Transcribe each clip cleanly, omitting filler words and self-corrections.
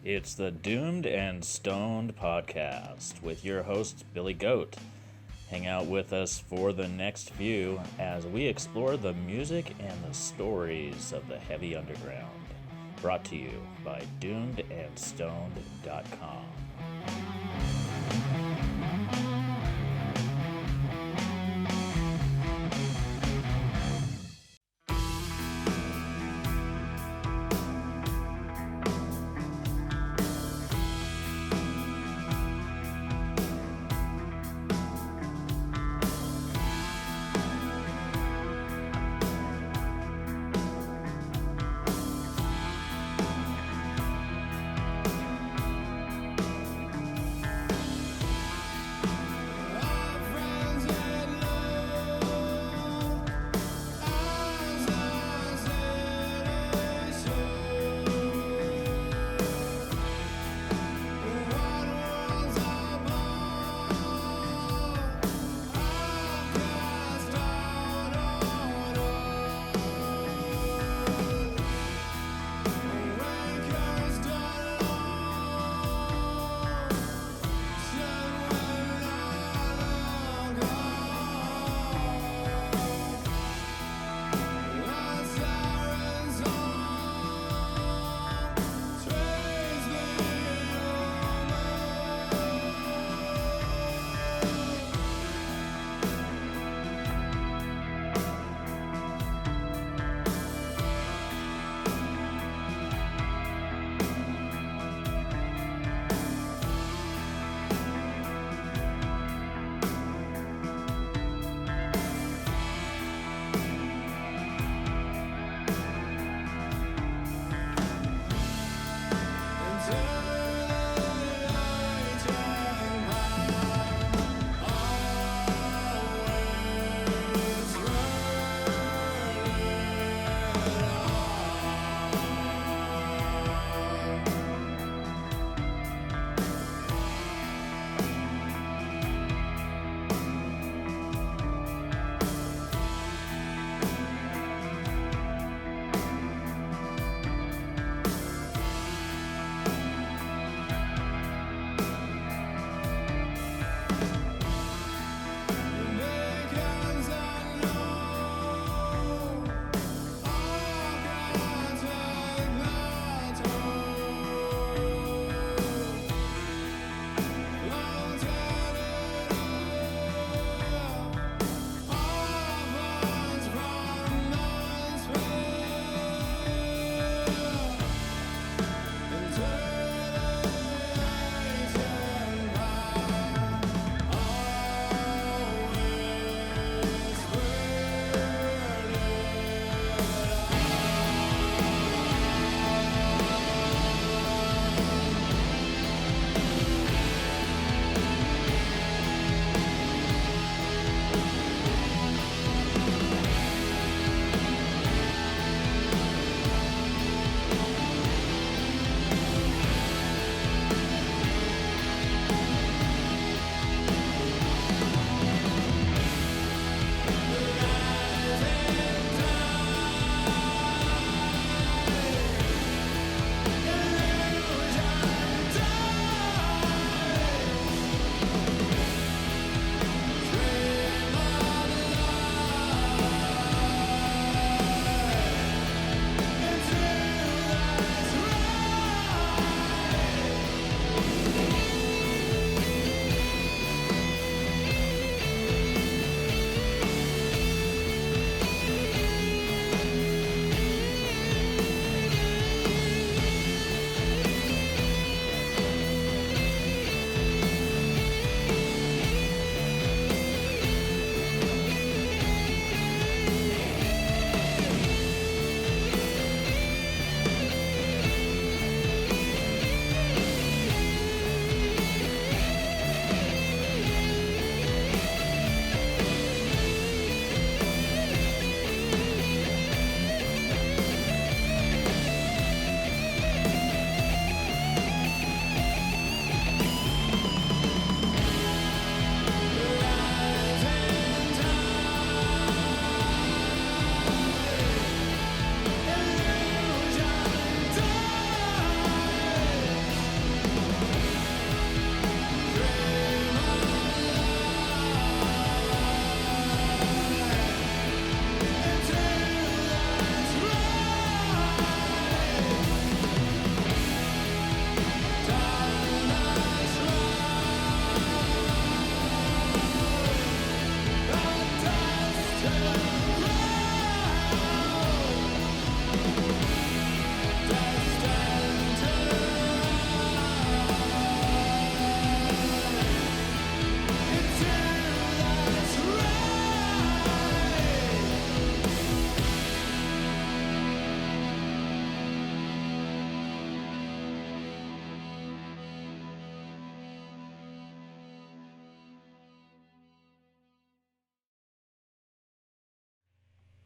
It's the Doomed and Stoned podcast with your host, Billy Goat. Hang out with us for the next few as we explore the music and the stories of the heavy underground. Brought to you by doomedandstoned.com.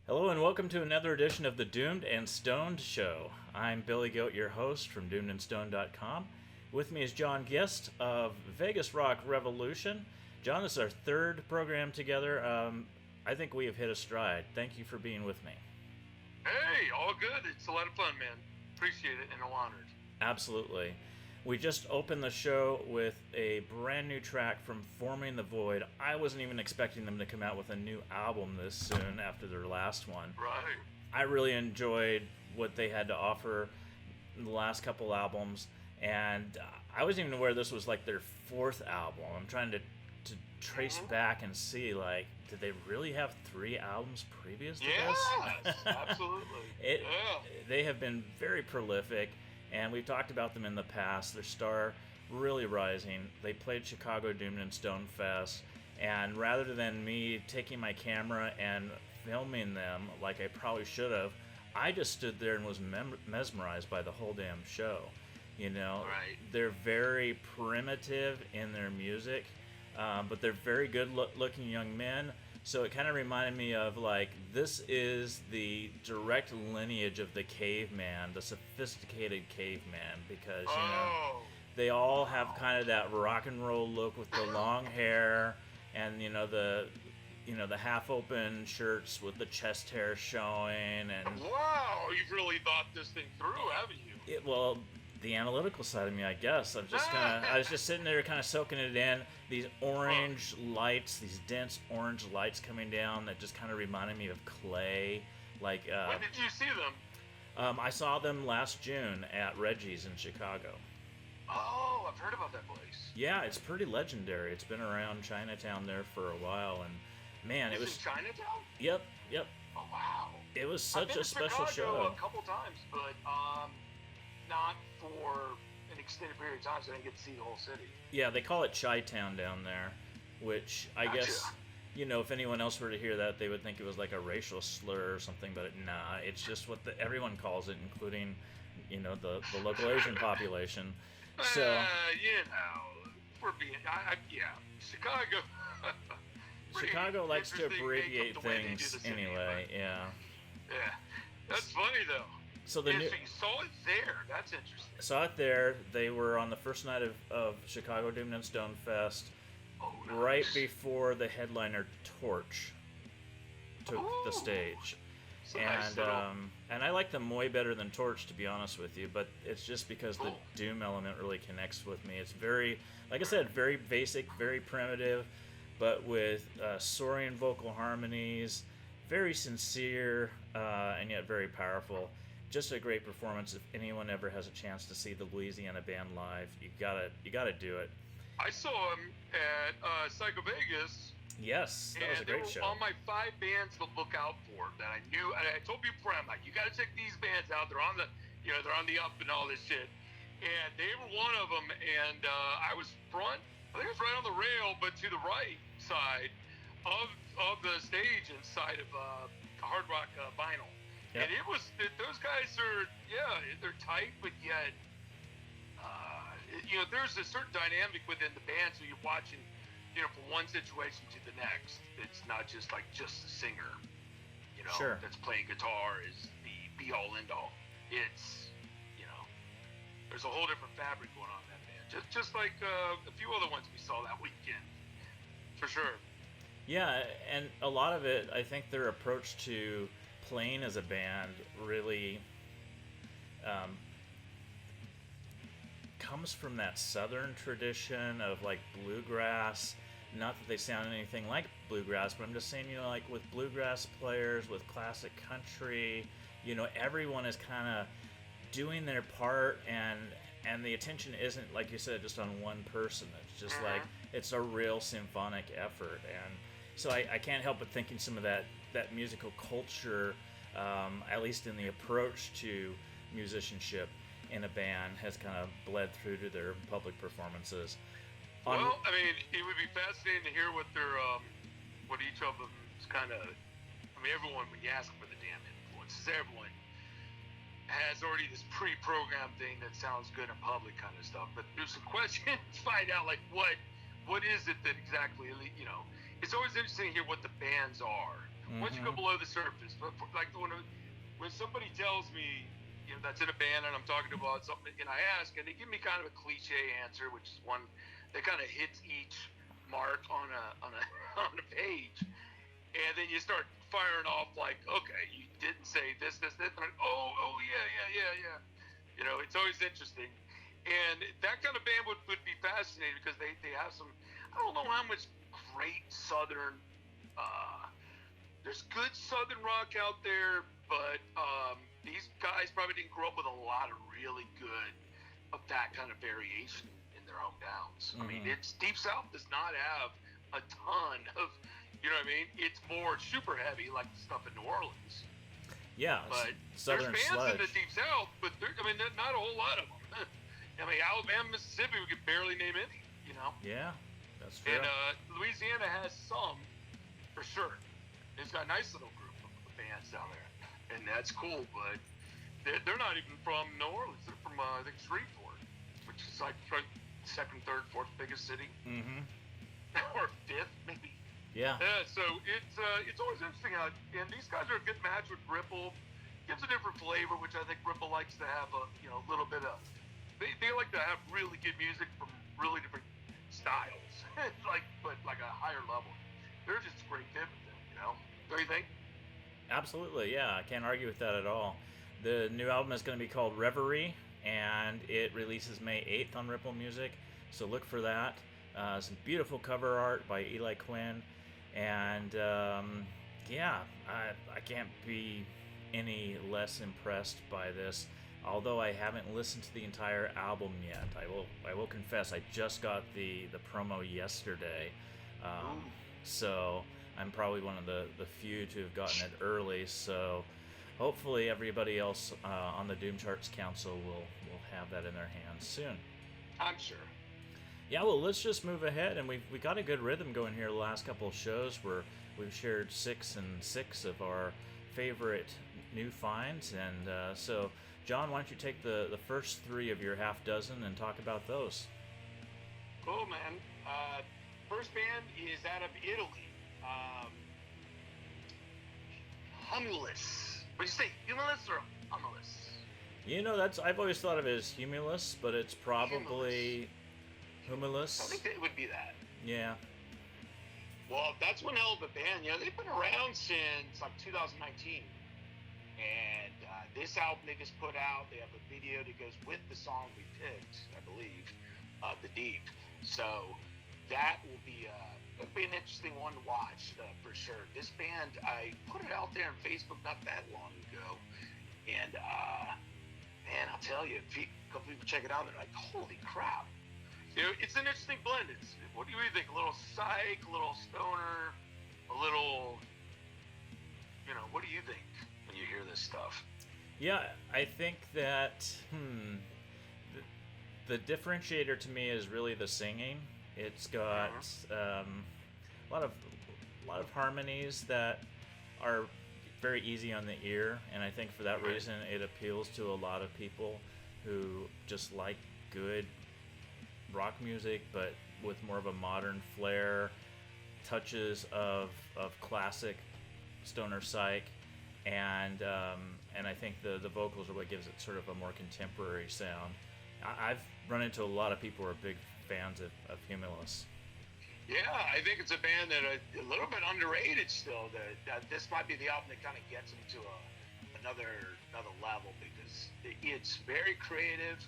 Hello and welcome to another edition of the Doomed and Stoned Show. I'm Billy Goat, your host from doomedandstoned.com. With me is John Gist of Vegas Rock Revolution. John, this is our third program together. I think we have hit a stride. Thank you for being with me. Hey, all good. It's a lot of fun, man. Appreciate it and I'm honored. Absolutely. We just opened the show with a brand new track from Forming the Void. I wasn't even expecting them to come out with a new album this soon after their last one. Right. I really enjoyed what they had to offer in the last couple albums, and I wasn't even aware this was like their fourth album. I'm trying to trace back and see, like, did they really have 3 albums previous to this? Yes, absolutely. They have been very prolific, and we've talked about them in the past. Their star really rising. They played Chicago Doomed and Stone Fest, and rather than me taking my camera and filming them like I probably should have, I just stood there and was mesmerized by the whole damn show. You know, Right. They're very primitive in their music, but they're very good-looking young men. So it kind of reminded me of, like, this is the direct lineage of the caveman, the sophisticated caveman, because, you know, they all have kind of that rock and roll look with the long hair and, the half-open shirts with the chest hair showing. And Wow, you've really thought this thing through, haven't you? well, the analytical side of me, I guess. I was just sitting there kind of soaking it in. These orange lights, these dense orange lights coming down that just kind of reminded me of clay. Like, When did you see them? I saw them last June at Reggie's in Chicago. Oh, I've heard about that place. Yeah, it's pretty legendary. It's been around Chinatown there for a while, and man, it was. In Chinatown? Yep. Oh, wow. It was I've such been a to special Chicago show. a couple times, but not for an extended period of time, so I didn't get to see the whole city. Yeah, they call it Chi-Town down there, which I Gotcha. guess, if anyone else were to hear that, they would think it was like a racial slur or something, but nah, it's just what everyone calls it, including, the local Asian population. So, we're being, Chicago. Chicago likes to Interesting abbreviate makeup, the way they do things the city, anyway, but- yeah. Yeah, that's funny though. So So you saw it there. That's interesting. saw it there. They were on the first night of Chicago Doomed and Stone Fest, Oh, nice. right before the headliner Torch took the stage. It's a nice And I like them way better than Torch, to be honest with you, but it's just because the Cool. Doom element really connects with me. It's very, like I said, very basic, very primitive, but with soaring vocal harmonies, very sincere, and yet very powerful. Just a great performance. If anyone ever has a chance to see the Louisiana band live, you gotta do it. I saw him at Psycho Vegas. Yes, that was a And they great were show. on my 5 bands to look out for that I knew. And I told people, I'm like, you got to check these bands out. They're on the, they're on the up and all this shit. And they were one of them. And I was front. I think I was right on the rail, but to the right side of the stage inside of Hard Rock Vinyl. Yep. And it was, those guys are, they're tight, but yet, there's a certain dynamic within the band. So you're watching, from one situation to the next. It's not just like just the singer, Sure. that's playing guitar is the be all end all. It's, there's a whole different fabric going on in that band. Just like a few other ones we saw that weekend, for sure. Yeah, and a lot of it, I think their approach to playing as a band really comes from that southern tradition of, like, bluegrass. Not that they sound anything like bluegrass, but I'm just saying, like, with bluegrass players, with classic country, everyone is kind of doing their part, and the attention isn't, like you said, just on one person. It's just like, it's a real symphonic effort. And so I can't help but thinking some of that musical culture, at least in the approach to musicianship in a band, has kind of bled through to their public performances. Well, I mean, it would be fascinating to hear what their, what each of them is kind of. I mean, everyone, when you ask for the damn influences, everyone has already this pre-programmed thing that sounds good in public kind of stuff. But there's some questions to find out, like what is it that exactly, It's always interesting to hear what the bands are. Once you go below the surface, like when somebody tells me, that's in a band and I'm talking about something, and I ask, and they give me kind of a cliche answer, which is one that kind of hits each mark on a on a page, and then you start firing off like, okay, you didn't say this, and like, oh yeah. It's always interesting, and that kind of band would be fascinating because they have some, I don't know how much great southern. There's good southern rock out there, but these guys probably didn't grow up with a lot of really good of that kind of variation in their hometowns. I mean, it's Deep South does not have a ton of, you know what I mean? It's more super heavy like the stuff in New Orleans. Yeah, but southern there's bands sludge in the Deep South, but there's not a whole lot of them. I mean, Alabama, Mississippi, we could barely name any. Yeah, that's true. And Louisiana has some, for sure. It's got a nice little group of bands down there, and that's cool. But they're not even from New Orleans. They're from I think Shreveport, which is like second, third, fourth biggest city, or fifth maybe. Yeah. So it's always interesting how, and these guys are a good match with Ripple. Gives a different flavor, which I think Ripple likes to have a little bit of. They like to have really good music from really different styles, but like a higher level. They're just a great fit with them, Don't you think? Absolutely, yeah. I can't argue with that at all. The new album is going to be called Reverie, and it releases May 8th on Ripple Music, so look for that. Some beautiful cover art by Eli Quinn, and I can't be any less impressed by this. Although I haven't listened to the entire album yet, I will confess I just got the promo yesterday, so I'm probably one of the few to have gotten it early. So hopefully everybody else on the Doom Charts Council will have that in their hands soon. I'm sure. Yeah, well, let's just move ahead, and we got a good rhythm going here the last couple of shows where we've shared 6 and 6 of our favorite new finds, and so John, why don't you take the first 3 of your half dozen and talk about those? Cool, man. First band is out of Italy. Humulus. What do you say, Humulus or Humulus? That's, I've always thought of it as Humulus, but it's probably Humulus. I think it would be that. Yeah. Well, that's one hell of a band. They've been around since like 2019. And this album they just put out, they have a video that goes with the song we picked, I believe, The Deep. So that will be an interesting one to watch for sure. This band, I put it out there on Facebook not that long ago, and man, I'll tell you, a couple people check it out, they're like, holy crap. It's an interesting blend. What do you think? A little psych, a little stoner, a little, what do you think when you hear this stuff? Yeah, I think that the differentiator to me is really the singing. It's got a lot of harmonies that are very easy on the ear, and I think for that reason it appeals to a lot of people who just like good rock music, but with more of a modern flair, touches of classic stoner psych, and I think the vocals are what gives it sort of a more contemporary sound. I've run into a lot of people who are big fans of Humulus. Yeah, I think it's a band that a little bit underrated still. That this might be the album that kind of gets them to another level, because it's very creative.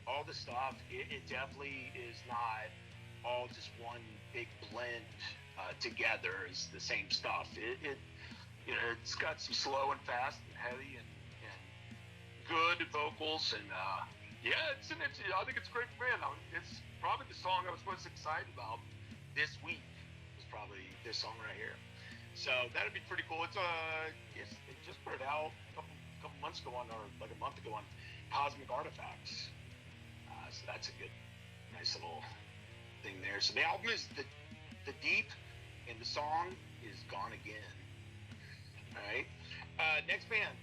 All the stuff, it definitely is not all just one big blend together. It's the same stuff. It's got some slow and fast and heavy and good vocals, and I think it's a great band. It's probably the song I was most excited about this week. Was probably this song right here. So that'd be pretty cool. They just put it out a couple months ago or like a month ago on Cosmic Artifacts. So that's a good, nice little thing there. So the album is the Deep, and the song is Gone Again. All right. Next band,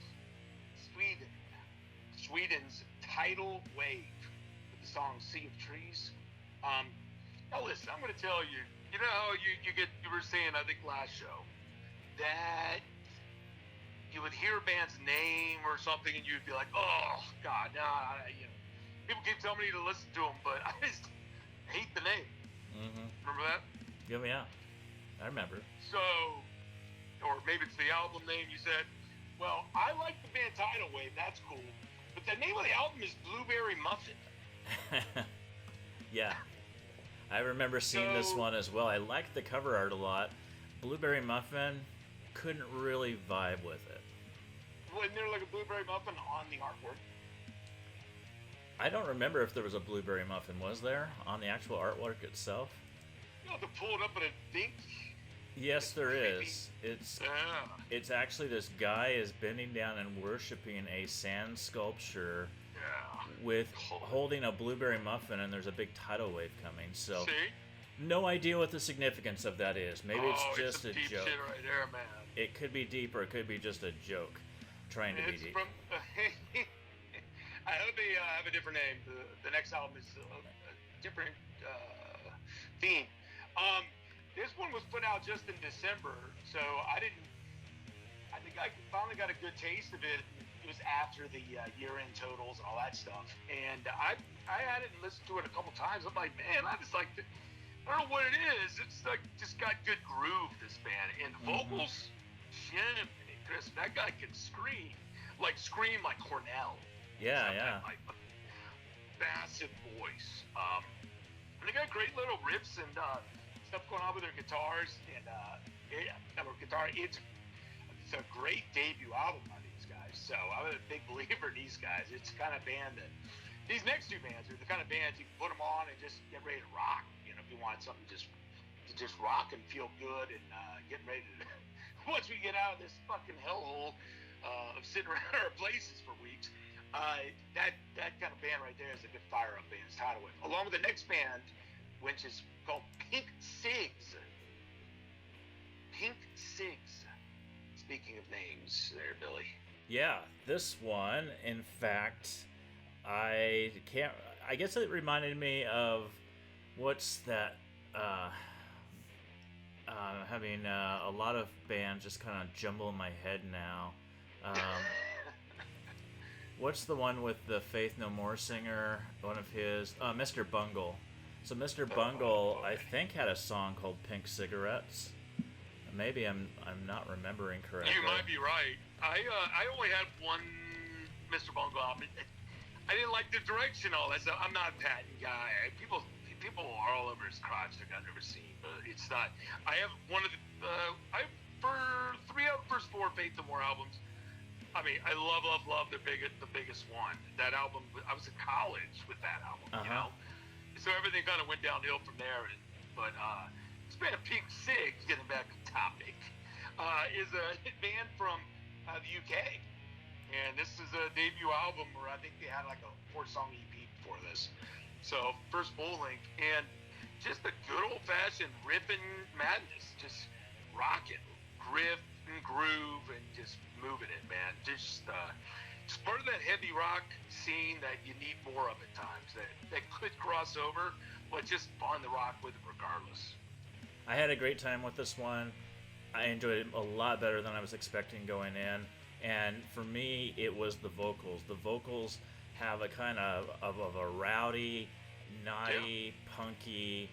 Sweden's Tidal Wave, with the song Sea of Trees. Now listen, I'm going to tell you. You know how you were saying, I think last show, that you would hear a band's name or something, and you'd be like, "Oh God, nah." People keep telling me to listen to them, but I just hate the name. Mm-hmm. Remember that? Yeah, I remember. So, or maybe it's the album name you said. Well, I like the band Tidal Wave. That's cool. But the name of the album is Blueberry Muffin. Yeah. I remember seeing this one as well. I liked the cover art a lot. Blueberry Muffin, couldn't really vibe with it. Wasn't there like a Blueberry Muffin on the artwork? I don't remember if there was a Blueberry Muffin. Was there on the actual artwork itself? You have to pull it up, but I think... Yes, there is. It's actually this guy is bending down and worshiping a sand sculpture with holding a blueberry muffin, and there's a big tidal wave coming. So, no idea what the significance of that is. Maybe it's just a deep joke. Shit right there, man. It could be deep, or it could be just a joke trying to be deep. I hope they have a different name. The next album is a different theme. This one was put out just in December, so I think I finally got a good taste of it. It was after the year-end totals and all that stuff, and I had it and listened to it a couple times. I'm like, man, I just like I don't know what it is. It's like just got good groove, this band, and the vocals, shit, Chris, that guy can scream like Cornell. Yeah. Like massive voice. And they got great little riffs and stuff going on with their guitars, and it's a great debut album by these guys. So I'm a big believer in these guys. It's the kind of band that these next two bands are the kind of bands you can put them on and just get ready to rock. You know, if you want something to just rock and feel good and getting ready to. Once we get out of this fucking hellhole of sitting around our places for weeks, that kind of band right there is a good fire up band. It's Tidal Wave, along with the next band, which is called Pink Cigs. Pink Cigs. Speaking of names there, Billy. Yeah, this one, in fact, I guess it reminded me of what's that, having a lot of bands just kind of jumble in my head now. What's the one with the Faith No More singer, one of his, Mr. Bungle. So Mr. Bungle, I think, had a song called Pink Cigarettes. Maybe I'm not remembering correctly. You might be right. I only had one Mr. Bungle album. I didn't like the direction, all that stuff. I'm not a patent guy. People are all over his crotch like I've never seen, but it's not. I have one of the. For 3 out of the first 4 Faith No More albums. I mean, I love the biggest one. That album, I was in college with that album, you know? So everything kind of went downhill from there. But this band of Pink Cigs, getting back to the topic, is a hit band from the UK. And this is a debut album where I think they had like a 4-song EP before this. So first full length, and just a good old-fashioned riffing madness. Just rocking, riff and groove, and just moving it, man. Just it's part of that heavy rock scene that you need more of at times. That could cross over, but just fun to rock with it regardless. I had a great time with this one. I enjoyed it a lot better than I was expecting going in. And for me, it was the vocals. The vocals have a kind of a rowdy, naughty, punky,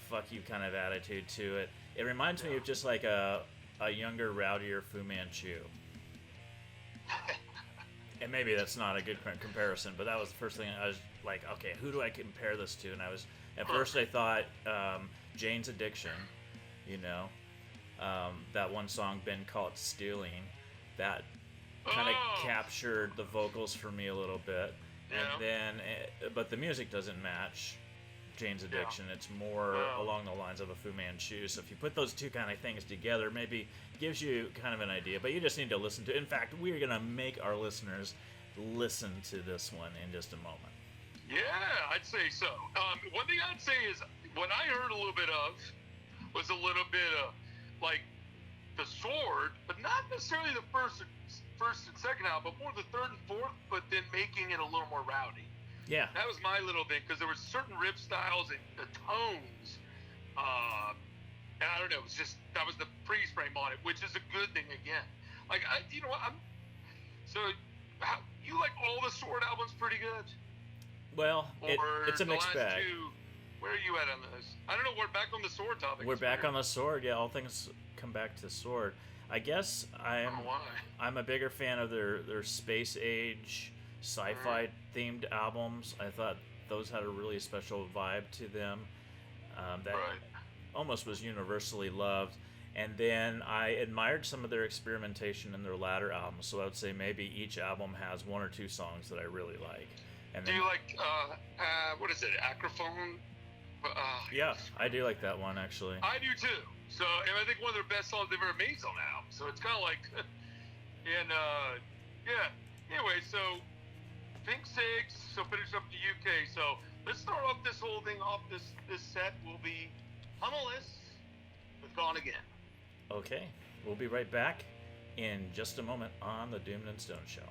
fuck you kind of attitude to it. It reminds me of just like a younger, rowdier Fu Manchu. And maybe that's not a good comparison, but that was the first thing I was like, okay, who do I compare this to? And at first I thought Jane's Addiction, you know, that one song, Ben Caught Stealing, that kind of captured the vocals for me a little bit. And then, but the music doesn't match Jane's Addiction. It's more along the lines of a Fu Manchu. So if you put those two kind of things together, maybe gives you kind of an idea. But you just need to listen to it. In fact, we're going to make our listeners listen to this one in just a moment. Yeah, I'd say so. One thing I'd say is what I heard a little bit of was a little bit of like the Sword, but not necessarily the first and second album, but more the third and fourth, but then making it a little more rowdy. Yeah. That was my little thing, because there were certain riff styles and the tones And I don't know, it was just, that was the freeze frame on it, which is a good thing again. Like, you know what, you like all the Sword albums pretty good? Well, it's a mixed bag. Where are you at on those? I don't know, we're back on the Sword topic. We're back on the Sword, yeah, all things come back to Sword. I guess I'm a bigger fan of their space age, sci-fi themed albums. I thought those had a really special vibe to them that almost was universally loved. And then I admired some of their experimentation in their latter albums. So I would say maybe each album has one or two songs that I really like. And do you like what is it, Acrophone? Yeah, I do like that one actually. I do too. So, and I think one of their best songs they've ever made on the album. So it's kind of like, and yeah. Anyway, so Pink Cigs. So finish up the UK. So let's start off this whole thing off. This set will be Humulus with Gone Again. Okay, we'll be right back in just a moment on the Doomed and Stone Show.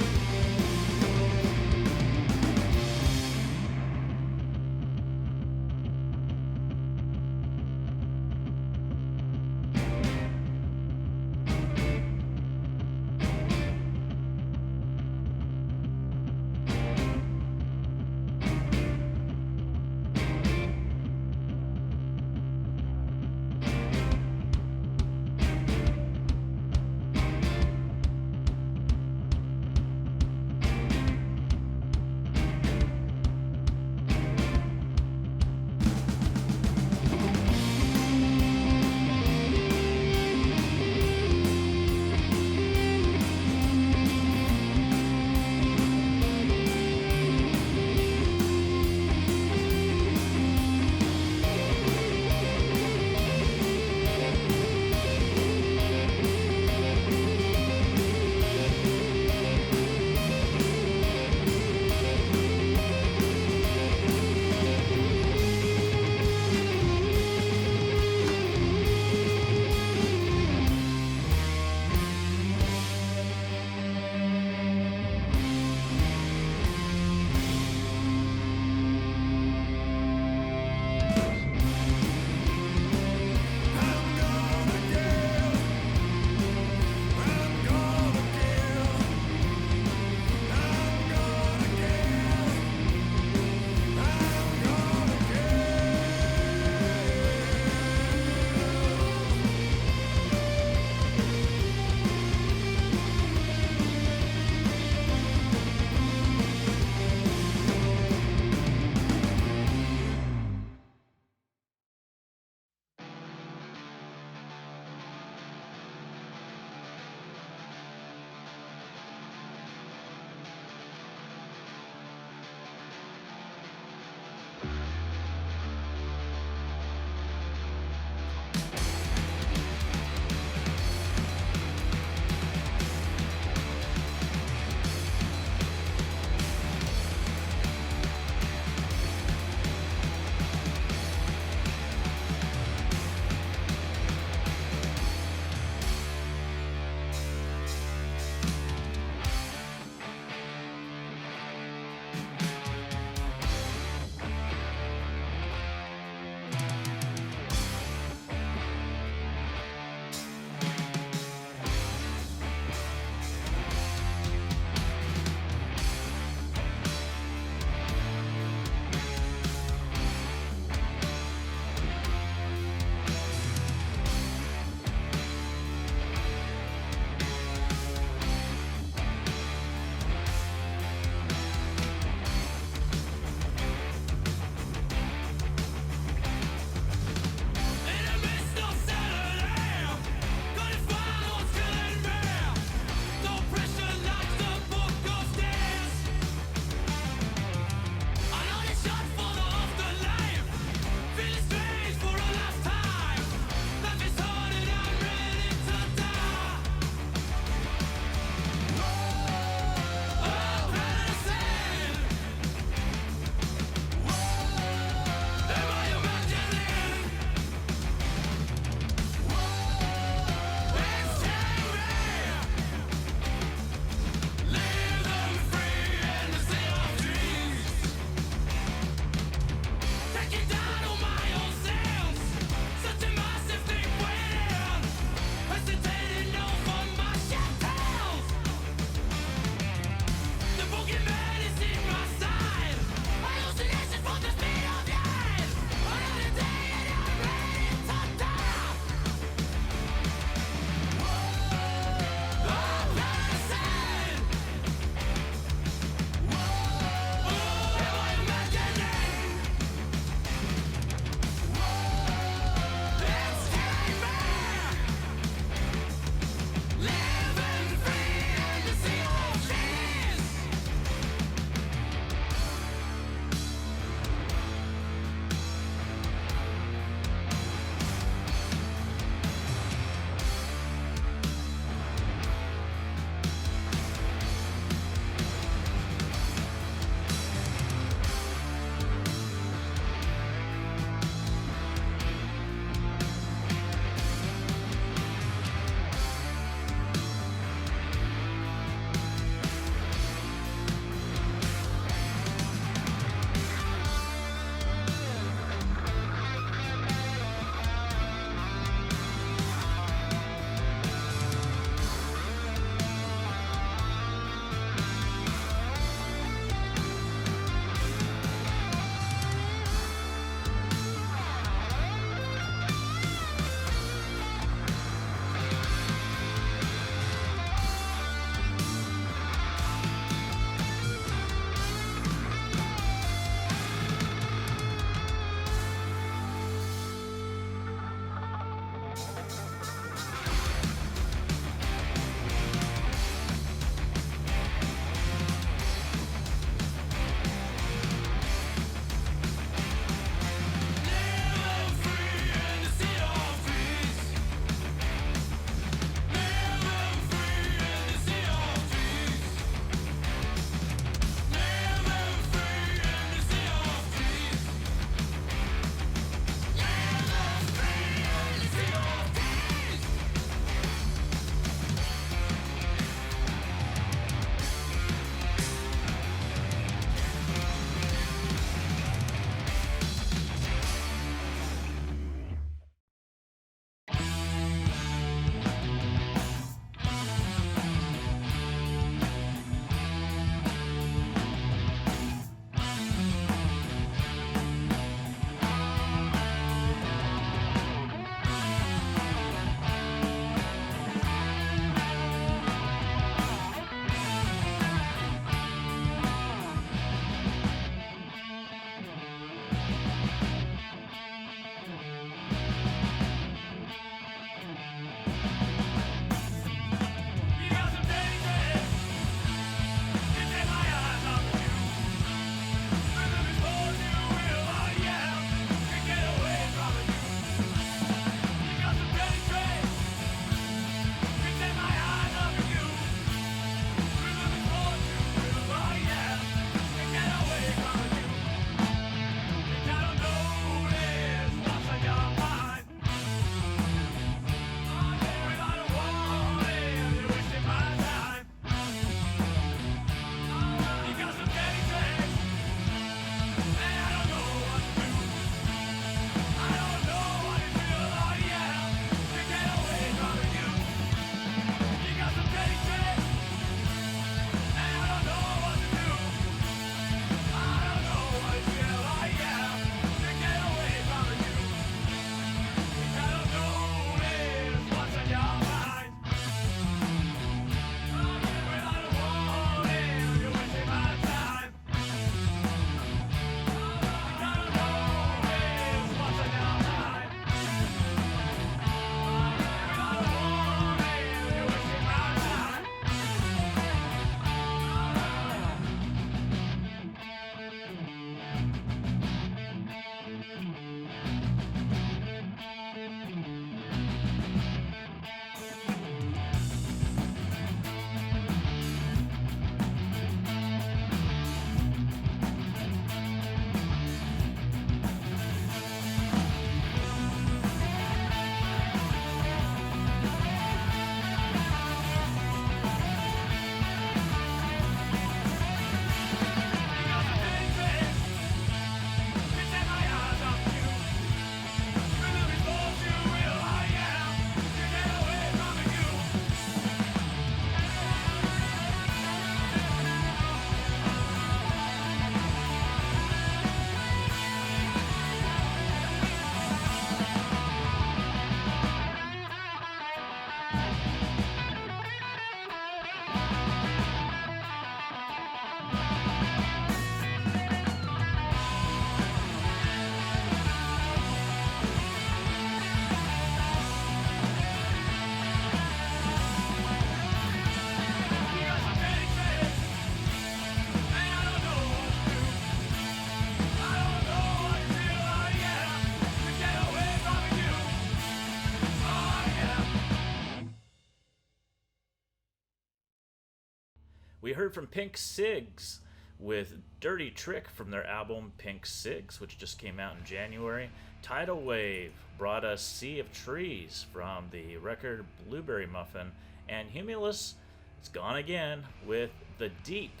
We heard from Pink Cigs with Dirty Trick from their album Pink Cigs, which just came out in January. Tidal Wave brought us Sea of Trees from the record Blueberry Muffin. And Humulus, it's gone again with The Deep,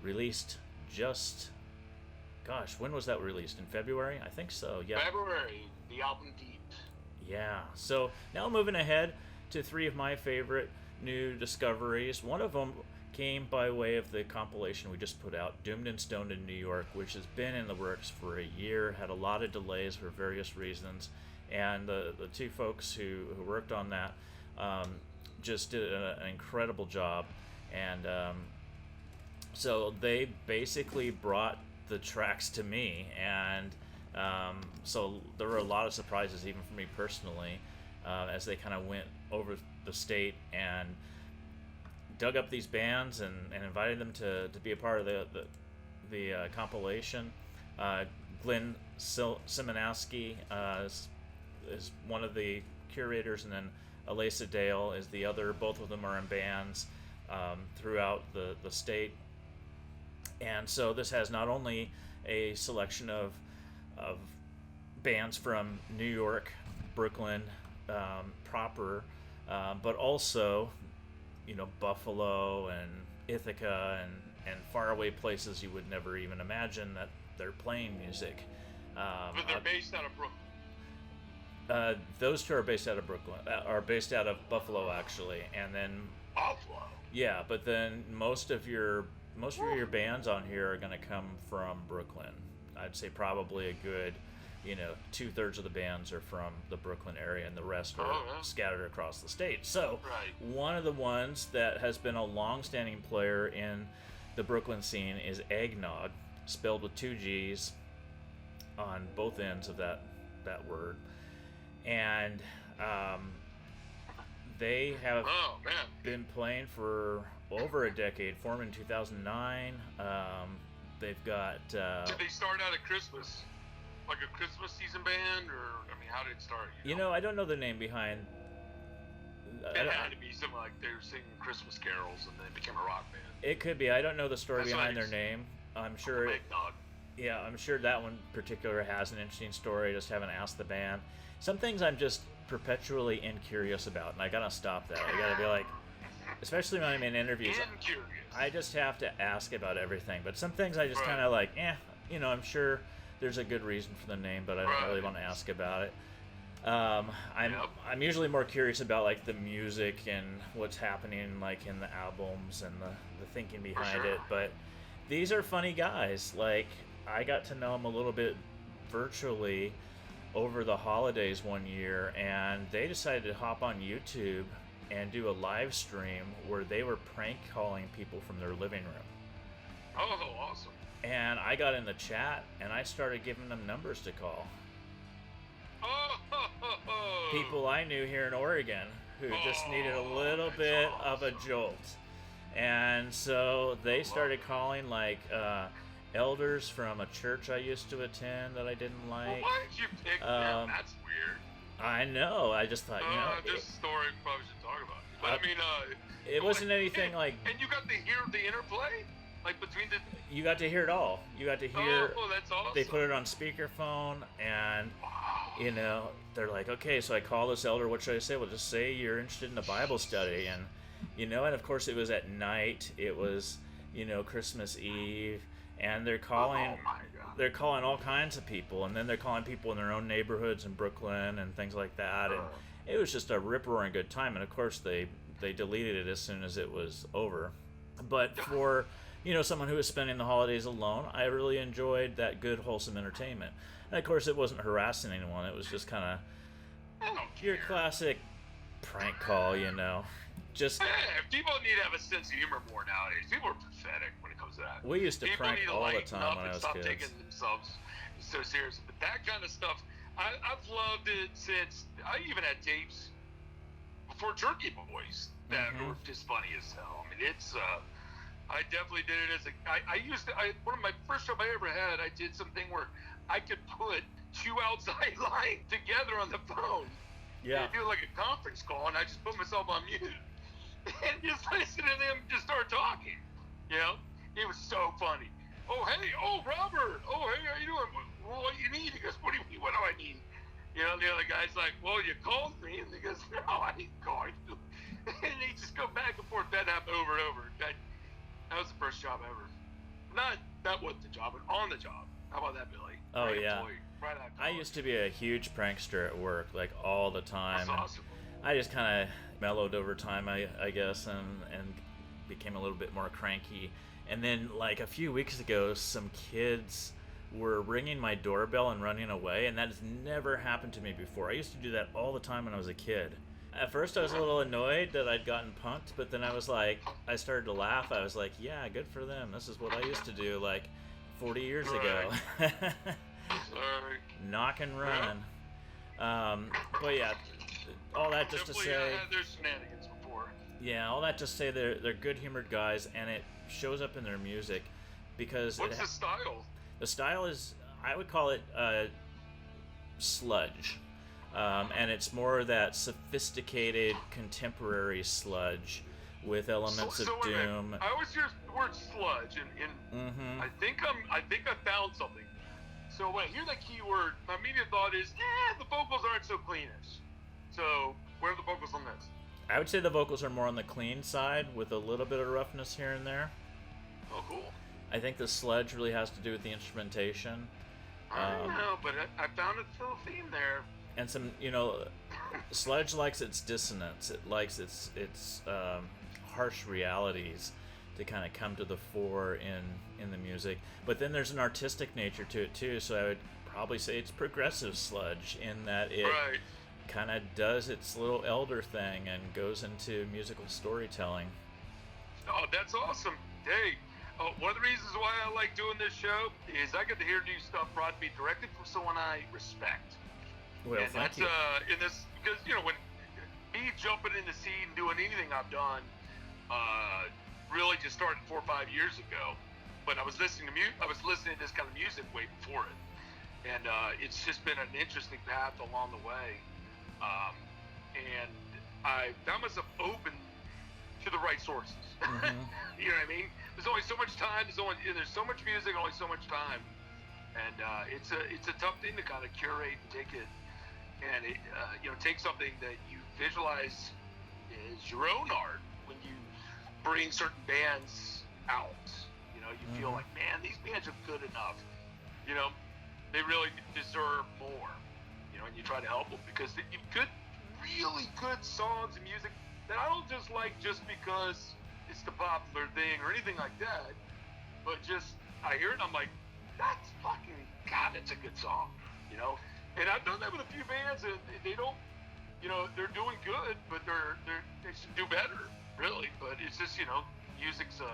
released just... Gosh, when was that released? In February? I think so, yeah. February, the album Deep. Yeah, so now moving ahead to three of my favorite new discoveries. One of them came by way of the compilation we just put out, Doomed and Stoned in New York, which has been in the works for a year, had a lot of delays for various reasons, and the two folks who worked on that just did an incredible job. And so they basically brought the tracks to me, and so there were a lot of surprises even for me personally as they kind of went over the state and dug up these bands and invited them to be a part of the compilation. Glenn Simonowski is one of the curators, and then Alisa Dale is the other. Both of them are in bands throughout the state. And so this has not only a selection of bands from New York, Brooklyn proper, but also, Buffalo and Ithaca and faraway places you would never even imagine that they're playing music. But they're based out of Brooklyn. Those two are based out of Brooklyn, are based out of Buffalo actually, and then Buffalo. Yeah, but then most of your bands on here are going to come from Brooklyn. I'd say probably a good, 2/3 of the bands are from the Brooklyn area, and the rest are scattered across the state. So one of the ones that has been a long-standing player in the Brooklyn scene is Eggnogg, spelled with 2 G's on both ends of that word. And they have been playing for over a decade, formed in 2009. They've got... Did they start out at Christmas? Like a Christmas season band? Or, how did it start? I don't know the name behind... It had to be something like they were singing Christmas carols and then it became a rock band. It could be. I don't know the story behind their name. I'm sure... Yeah, I'm sure that one particular has an interesting story. I just haven't asked the band. Some things I'm just perpetually incurious about, and I gotta stop that. I gotta be like... Especially when I'm in interviews, I just have to ask about everything. But some things I just kind of like, I'm sure there's a good reason for the name, but I don't really want to ask about it. I'm usually more curious about like the music and what's happening like in the albums and the thinking behind it. But these are funny guys. Like, I got to know them a little bit virtually over the holidays one year, and they decided to hop on YouTube and do a live stream where they were prank calling people from their living room. Oh, awesome. And I got in the chat and I started giving them numbers to call. People I knew here in Oregon who just needed a little bit of a jolt. And so they started calling like elders from a church I used to attend that I didn't like. Well, why did you pick them? That's weird. I know. I just thought, this story probably should talk about it. But it wasn't anything like. And you got to hear the interplay, like between the. You got to hear it all. You got to hear. Oh, that's awesome. They put it on speakerphone, and they're like, okay, so I call this elder. What should I say? Well, just say you're interested in a Bible study, and and of course it was at night. It was Christmas Eve, and they're calling. Oh my God. They're calling all kinds of people, and then they're calling people in their own neighborhoods in Brooklyn and things like that. And it was just a rip-roaring good time. And of course, they deleted it as soon as it was over. But for someone who was spending the holidays alone, I really enjoyed that good, wholesome entertainment. And of course, it wasn't harassing anyone. It was just kind of your classic prank call, Just people need to have a sense of humor more nowadays. People are pathetic when it comes to that. We used to people prank need to all the lighten time up when I and was stop kids. taking themselves so seriously. But that kind of stuff, I've loved it since I even had tapes before Jerky Boys that were just funny as hell. I mean, it's I definitely did it as one of my first job I ever had. I did something where I could put 2 outside lying together on the phone. Yeah. And do like a conference call, and I just put myself on mute. and just listen to them just start talking. You know, it was so funny. Oh hey, oh Robert, oh hey, how you doing? What do you need? He goes, what do you mean? What do I need? You know, the other guy's like, well, you called me, and he goes, no, I didn't call you. And they just go back and forth. That happened over and over. That was the first job ever. That wasn't the job, but on the job. How about that, Billy? Oh Great yeah. employee, right out of I college. used to be a huge prankster at work, like all the time. That's awesome. I just kind of mellowed over time, I guess, and became a little bit more cranky. And then, like a few weeks ago, some kids were ringing my doorbell and running away, and that has never happened to me before. I used to do that all the time when I was a kid. At first, I was a little annoyed that I'd gotten punked, but then I started to laugh. I was like, yeah, good for them. This is what I used to do, like, 40 years ago. Sorry. Knock and run. But yeah, all that just to say... had their shenanigans before. Yeah, all that to say they're good-humored guys, and it shows up in their music because... What's the style? The style is, I would call it sludge. And it's more that sophisticated contemporary sludge with elements of doom. I always hear the word sludge, and I think I found something. So when I hear that keyword, my immediate thought is, the vocals aren't so cleanish. So where are the vocals on this? I would say the vocals are more on the clean side with a little bit of roughness here and there. Oh, cool. I think the sludge really has to do with the instrumentation. I don't know, but I found a little theme there. And some, sludge likes its dissonance. It likes its harsh realities to kind of come to the fore in the music. But then there's an artistic nature to it too. So I would probably say it's progressive sludge in that it kind of does its little elder thing and goes into musical storytelling. Oh, that's awesome. Hey, one of the reasons why I like doing this show is I get to hear new stuff brought to me directly from someone I respect. Well, and thank that's you. In this, because when me jumping in the scene, doing anything I've done, really just started 4 or 5 years ago. But I was listening to this kind of music way before it, and it's just been an interesting path along the way. And I found myself open to the right sources. You know what I mean? There's only so much time. There's so much music, only so much time, and it's a tough thing to kind of curate and take it. And take something that you visualize as your own art when you bring certain bands out. You feel like, man, these bands are good enough. They really deserve more. And you try to help them because you've really good songs and music that I don't just like just because it's the popular thing or anything like that. But just I hear it, and I'm like, that's fucking God, that's a good song. And I've done that with a few bands, and they don't, they're doing good, but they should do better, really. But it's just, music's a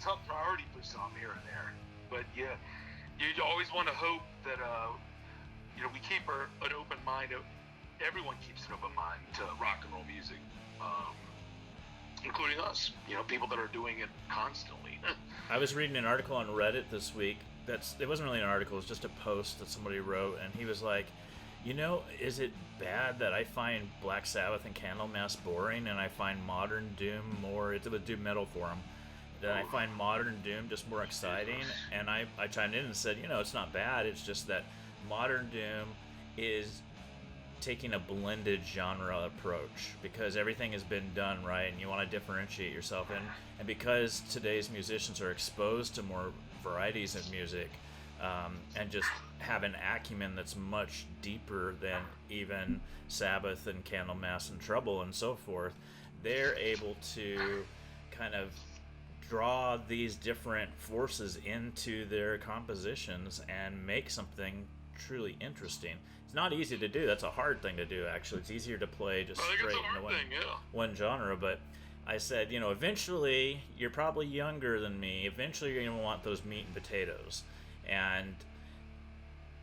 tough priority for some here and there. But yeah, you always want to hope that, we keep an open mind. Everyone keeps an open mind to rock and roll music, including us. People that are doing it constantly. I was reading an article on Reddit this week. It wasn't really an article, it was just a post that somebody wrote, and he was like, is it bad that I find Black Sabbath and Candlemass boring, and I find modern doom more, it would do metal for him, that I find modern doom just more exciting? And I chimed in and said, it's not bad, it's just that modern doom is taking a blended genre approach because everything has been done right, and you want to differentiate yourself, and because today's musicians are exposed to more varieties of music, and just have an acumen that's much deeper than even Sabbath and Candlemass and Trouble and so forth, they're able to kind of draw these different forces into their compositions and make something truly interesting. It's not easy to do. That's a hard thing to do, actually. It's easier to play just straight into one genre, but I said, eventually, you're probably younger than me. Eventually, you're going to want those meat and potatoes. And,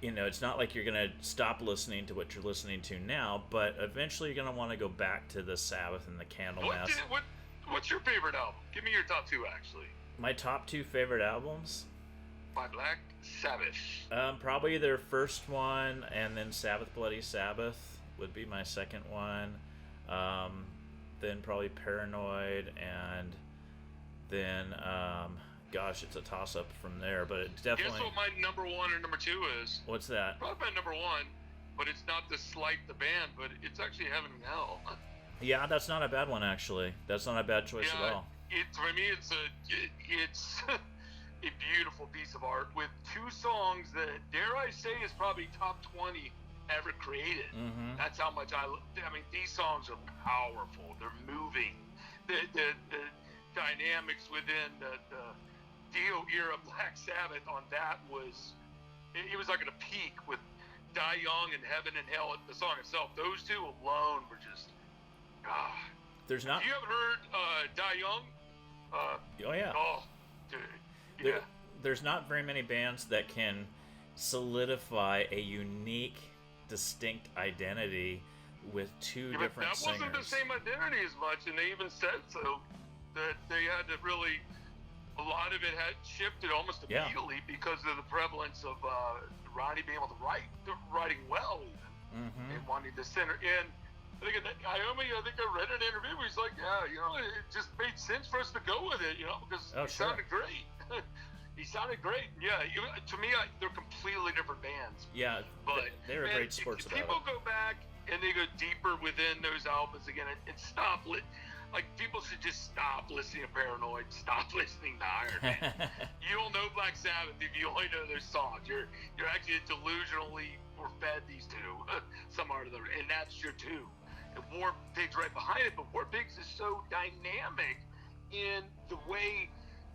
it's not like you're going to stop listening to what you're listening to now, but eventually you're going to want to go back to the Sabbath and the Candlemass. What's your favorite album? Give me your top two, actually. My top two favorite albums? By Black Sabbath. Probably their first one, and then Sabbath Bloody Sabbath would be my second one. then probably Paranoid, and then gosh, it's a toss-up from there, but it's definitely... Guess what my number 1 or number 2 is? What's that? Probably my number 1, but it's not to slight the band, but it's actually Heaven and Hell. Yeah, that's not a bad one, actually. That's not a bad choice at all. For me, it's a beautiful piece of art with 2 songs that, dare I say, is probably top 20 ever created. Mm-hmm. That's how much I mean, these songs are powerful. They're moving. The dynamics within the Dio era Black Sabbath on that was, it was like at a peak with Die Young and Heaven and Hell, the song itself. Those 2 alone were just, There's not... If you haven't heard Die Young? Oh, yeah. Oh, dude. Yeah. There's not very many bands that can solidify a unique, distinct identity with 2 different singers. That wasn't the same identity as much, and they even said so. That they had to really, a lot of it had shifted almost immediately because of the prevalence of Ronnie being able to writing well even, and wanting to center in. I think I read an interview where he's like, it just made sense for us to go with it, because it sounded great. He sounded great. Yeah, to me, they're completely different bands. Yeah, but they're great sports about it. People go back and they go deeper within those albums again and stop. Like, people should just stop listening to Paranoid, stop listening to Iron Man. You don't know Black Sabbath if you only know their songs. You're actually delusionally were fed these 2, some art of them, and that's your 2. And War Pigs right behind it, but War Pigs is so dynamic in the way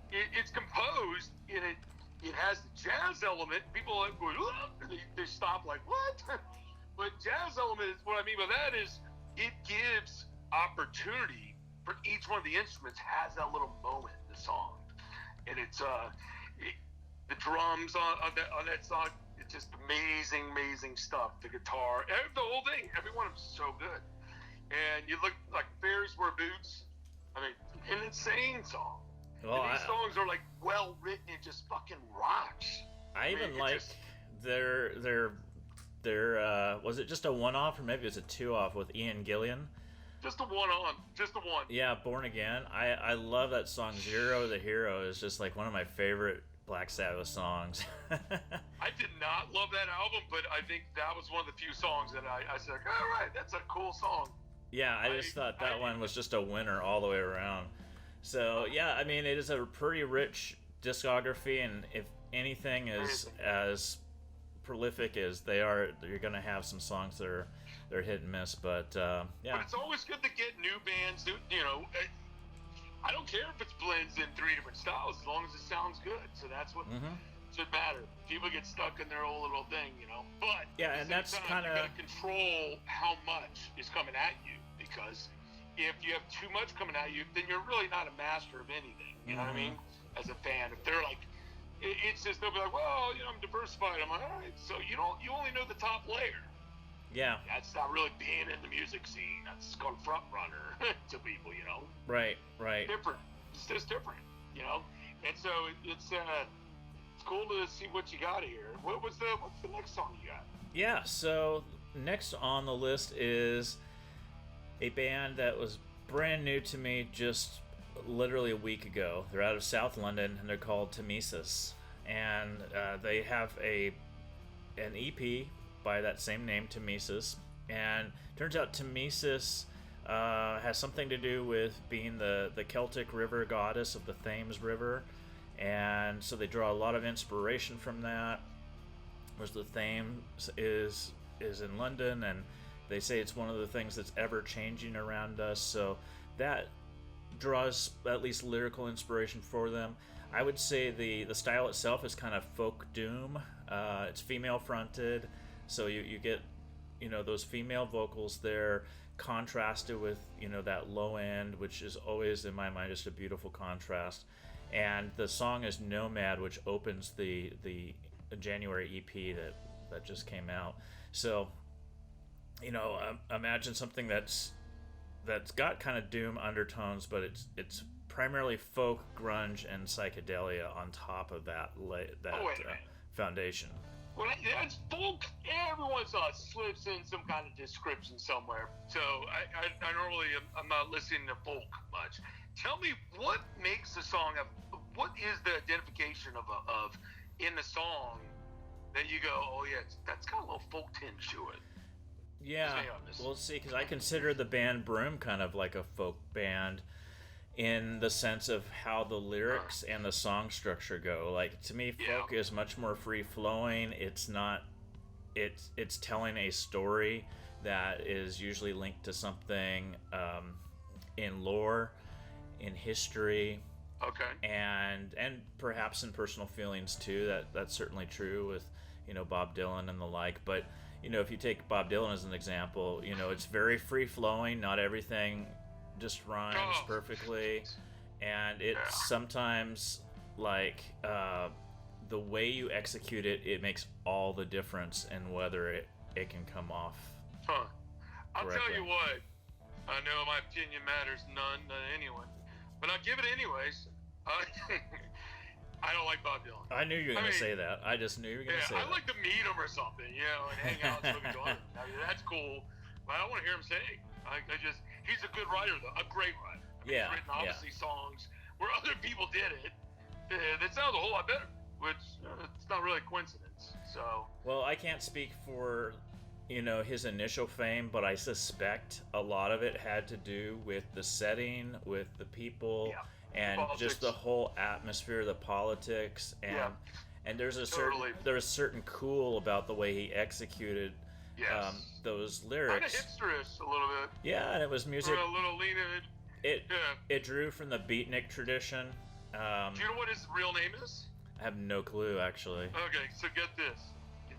it's composed. It has the jazz element. People are going, they stop like, what? But jazz element is, what I mean by that is, it gives opportunity for each one of the instruments, has that little moment in the song. And it's the drums on that song, it's just amazing stuff. The guitar, the whole thing, every one of them is so good. And you look like Fairies Wear Boots. I mean, an insane song. Well, and these songs are like well written. It just fucking rocks. I even like their was it just a 1-off or maybe it's a 2-off with Ian Gillan? Just a 1-on, just a 1. Yeah, Born Again. I love that song. Zero the Hero is just like one of my favorite Black Sabbath songs. I did not love that album, but I think that was one of the few songs that I said, all right, that's a cool song. Yeah, I just thought that one was just a winner all the way around. So, yeah, I mean, it is a pretty rich discography, and if anything is as prolific as they are, you're going to have some songs that are they're hit and miss, but yeah. But it's always good to get new bands, I don't care if it blends in 3 different styles as long as it sounds good. So that's what should matter. People get stuck in their own little thing, But yeah, and that's kind of, you got to control how much is coming at you, because if you have too much coming at you, then you're really not a master of anything. You know what I mean? As a fan, if they're like, it's just they'll be like, well, I'm diversified. I'm like, all right, so you only know the top layer. Yeah. That's not really being in the music scene. That's called front runner to people, Right. Different. It's just different, And so it's cool to see what you got here. What's the next song you got? Yeah. So next on the list is a band that was brand new to me just literally a week ago. They're out of South London and they're called Tamesis, and they have an EP by that same name, Tamesis, and turns out Tamesis has something to do with being the Celtic river goddess of the Thames River, and so they draw a lot of inspiration from that. Whereas the Thames is in London, and they say it's one of the things that's ever changing around us, so that draws at least lyrical inspiration for them. I would say the style itself is kind of folk doom. It's female fronted, so you get those female vocals there contrasted with that low end, which is always in my mind just a beautiful contrast. And the song is Nomad, which opens the January EP that just came out. So imagine something that's got kind of doom undertones, but it's primarily folk, grunge, and psychedelia on top of that foundation. Well, that's folk. Every once in a while slips in some kind of description somewhere. So I normally I'm not listening to folk much. Tell me what makes the song what is the identification of in the song that you go, oh yeah, that's got a little folk tinge to it. Yeah, we'll see, because I consider the band Broom kind of like a folk band in the sense of how the lyrics and the song structure go. Like, to me, folk is much more free-flowing. It's not... It's telling a story that is usually linked to something in lore, in history, and perhaps in personal feelings too. That's certainly true with, Bob Dylan and the like. But, if you take Bob Dylan as an example, it's very free-flowing. Not everything just rhymes perfectly, and it's sometimes like the way you execute it makes all the difference in whether it can come off I'll tell you what, I know my opinion matters none to anyone, but I'll give it anyways. I don't like Bob Dylan. I knew you were going to say that. I just knew you were going to say that. I'd like to meet him or something, and hang out and smoke a joint. That's cool, but I don't want to hear him sing. He's a good writer, though. A great writer. He's written, obviously, songs where other people did it. That sounds a whole lot better, which it's not really a coincidence. So. Well, I can't speak for, his initial fame, but I suspect a lot of it had to do with the setting, with the people, and just the whole atmosphere, the politics, and there's a certain cool about the way he executed. Yes. Those lyrics. Kind of hipsterish a little bit. Yeah, and it was music. A little leaning. It drew from the beatnik tradition. Do you know what his real name is? I have no clue, actually. Okay, so get this.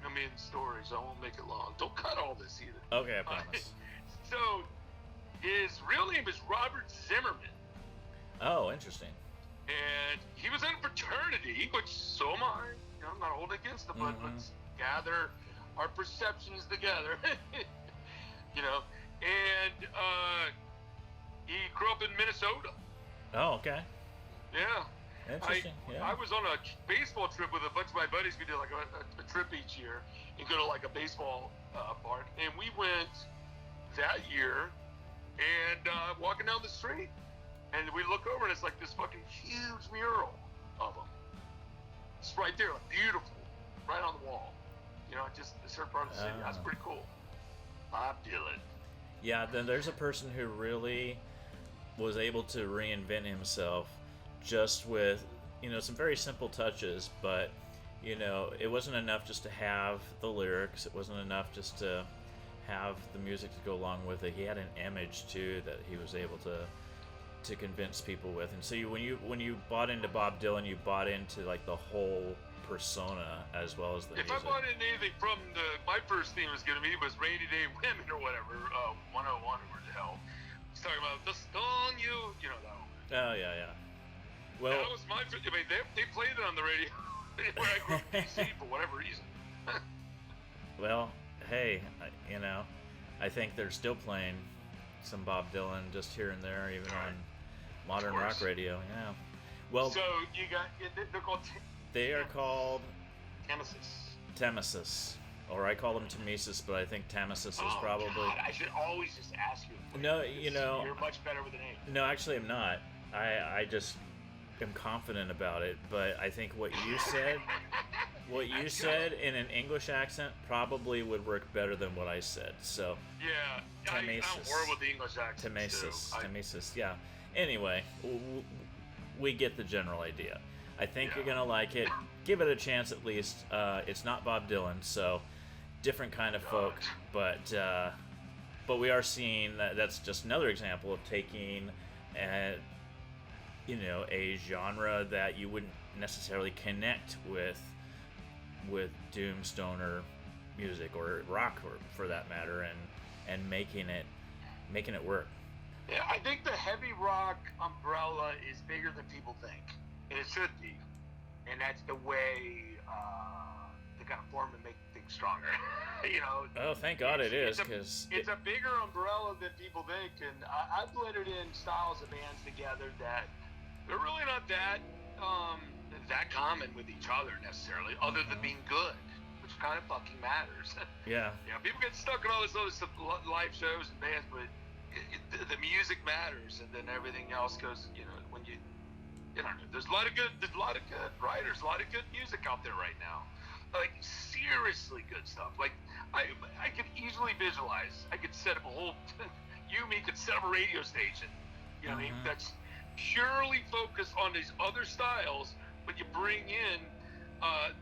I mean, stories. I won't make it long. Don't cut all this either. Okay, I promise. So, his real name is Robert Zimmerman. Oh, interesting. And he was in a fraternity, which so am I. I'm not holding against him, but let's gather our perceptions together. And he grew up in Minnesota. Oh, okay. Yeah. Interesting. I was on a baseball trip with a bunch of my buddies. We did like a trip each year and go to like a baseball park. And we went that year and walking down the street. And we look over and it's like this fucking huge mural of him. It's right there, like beautiful, right on the wall. Just a certain part of the city. That's pretty cool. Bob Dylan. Yeah, then there's a person who really was able to reinvent himself just with, some very simple touches, but, it wasn't enough just to have the lyrics. It wasn't enough just to have the music to go along with it. He had an image, too, that he was able to convince people with. And so when you bought into Bob Dylan, you bought into, like, the whole persona as well as the music. If I bought into anything from my first theme was going to be was Rainy Day Women or whatever, 101 or where the hell. It's talking about the song that one. Oh, yeah. Well, that was my. I mean, they played it on the radio when I grew up in DC for whatever reason. Well, hey, I think they're still playing some Bob Dylan just here and there, even on modern rock radio. Yeah. Well. So you got they're called. They are called Tamesis. Or I call them Tamesis, but I think Tamesis is probably. God, I should always just ask you. No, you're much better with the name. No, actually, I'm not. I just am confident about it, but I think what you said in an English accent probably would work better than what I said. So. Yeah, Tamesis. I don't work with the English accent. Tamesis. Yeah. Anyway, we get the general idea. I think you're gonna like it. Give it a chance at least. It's not Bob Dylan, so different kind of folk, but we are seeing that's just another example of taking a genre that you wouldn't necessarily connect with doom stoner music or rock, or for that matter, and making it work. Yeah, I think the heavy rock umbrella is bigger than people think. And it should be. And that's the way to kind of form and make things stronger. Oh, thank God it is, because it's a bigger umbrella than people think. And I've blended in styles of bands together that they're really not that common with each other necessarily, other than being good. which kind of fucking matters. Yeah. People get stuck in all this other stuff, live shows and bands, but the music matters, and then everything else goes. When you know, there's a lot of good writers, a lot of good music out there right now. Like seriously good stuff. Like I could easily visualize. I could set up a whole. Me could set up a radio station. You know what I mean? That's purely focused on these other styles, but you bring in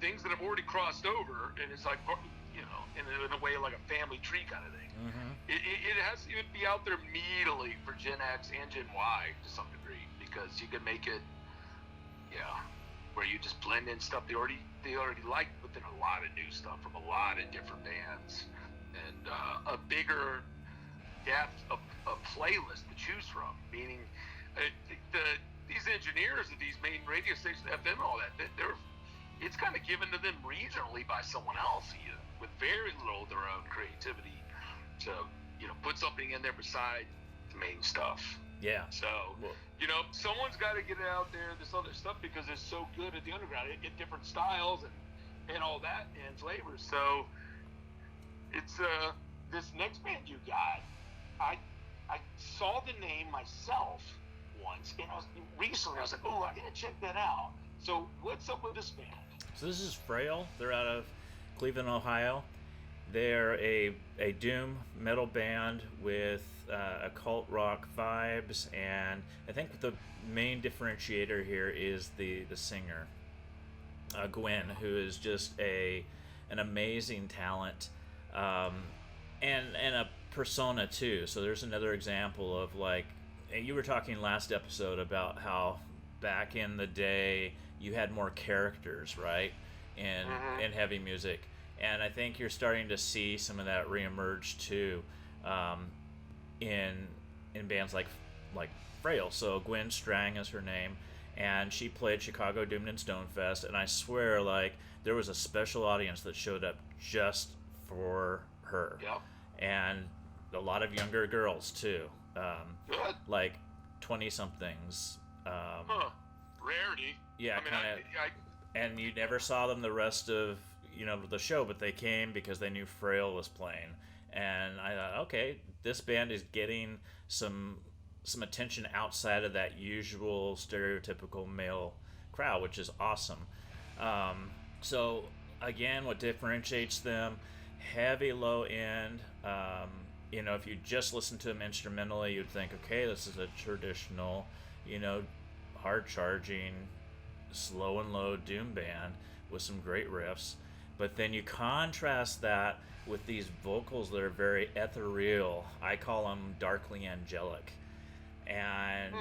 things that have already crossed over, and it's like, in a way like a family tree kind of thing. It has to even be out there immediately for Gen X and Gen Y to some degree, because you can make it, where you just blend in stuff they already like, but then a lot of new stuff from a lot of different bands, and a bigger depth of playlist to choose from. Meaning, these engineers at these main radio stations, FM and all that, it's kind of given to them regionally by someone else with very little of their own creativity to put something in there beside the main stuff. Yeah. So someone's got to get it out there, this other stuff, because it's so good at the underground. It different styles and all that and flavors. So it's this next band you got. I saw the name myself once, and I was like, oh, I gotta check that out. So what's up with this band? So this is Frayle. They're out of Cleveland, Ohio. They're a doom metal band with occult rock vibes, and I think the main differentiator here is the singer, Gwen, who is just an amazing talent, and a persona too. So there's another example of, like, you were talking last episode about how back in the day you had more characters, right, in heavy music, and I think you're starting to see some of that reemerge too, in bands like Frayle. So Gwen Strang is her name, and she played Chicago Doomed and Stone Fest, and I swear, like, there was a special audience that showed up just for her. Yep. And a lot of younger girls too, like 20-somethings. Rarity. Yeah, kind of. And you never saw them the rest of the show, but they came because they knew Frayle was playing, and I thought, okay, this band is getting some attention outside of that usual stereotypical male crowd, which is awesome. So again, what differentiates them? Heavy low end. If you just listen to them instrumentally, you'd think, okay, this is a traditional, hard charging, slow and low doom band with some great riffs. But then you contrast that with these vocals that are very ethereal. I call them darkly angelic, and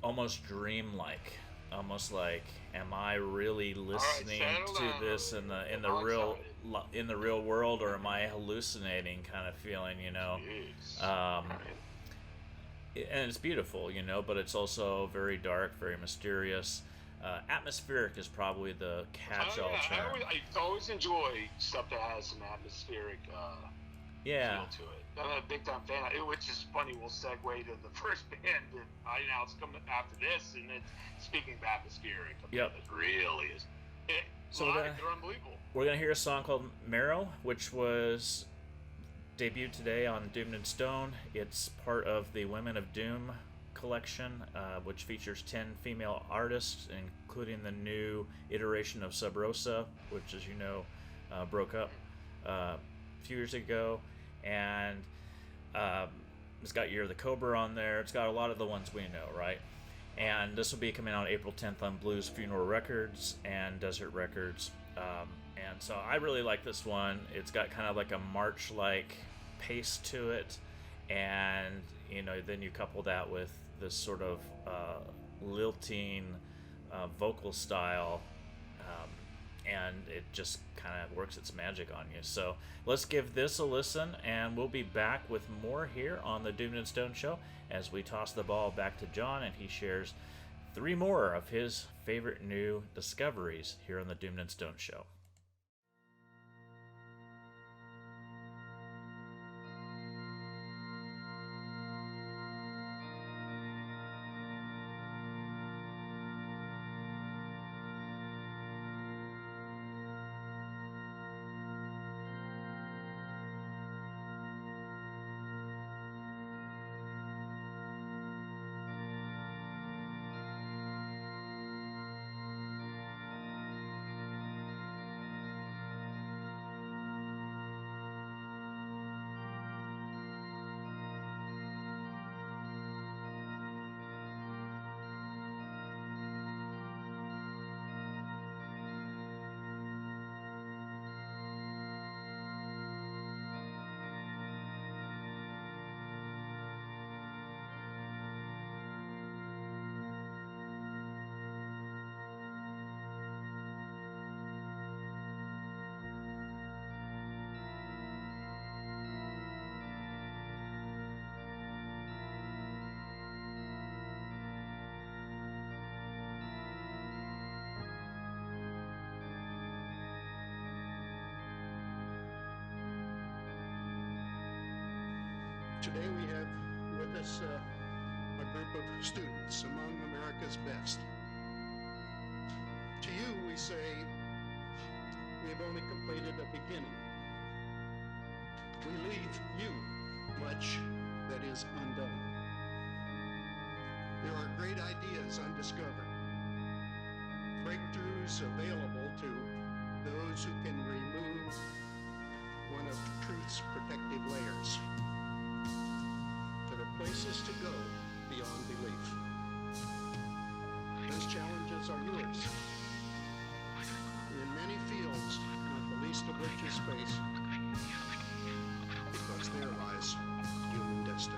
almost dreamlike. Almost like, am I really listening to this in the real world, or am I hallucinating? Kind of feeling, and it's beautiful, but it's also very dark, very mysterious. Atmospheric is probably the catch-all term. I always enjoy stuff that has some atmospheric feel to it. I'm a big time fan, which is funny. We'll segue to the first band that I announced coming after this, and it's speaking of atmospheric. Yep. It really is. They're unbelievable. We're going to hear a song called Marrow, which was debuted today on Doomed and Stone. It's part of the Women of Doom collection, which features 10 female artists, including the new iteration of Sub Rosa, which, as you know, broke up a few years ago. And it's got Year of the Cobra on there. It's got a lot of the ones we know, right? And this will be coming out April 10th on Blues Funeral Records and Desert Records. And so I really like this one. It's got kind of like a march-like pace to it. And, then you couple that with this sort of lilting vocal style, and it just kind of works its magic on you. So let's give this a listen, and we'll be back with more here on the Doomed and Stone Show as we toss the ball back to John, and he shares 3 more of his favorite new discoveries here on the Doomed and Stone Show. Today we have with us a group of students among America's best. To you we say, we have only completed a beginning. We leave you much that is undone. There are great ideas undiscovered, breakthroughs available to those who can remove one of truth's protective layers. There are places to go beyond belief. Those challenges are yours. In many fields, not the least of which is space, because there lies human destiny.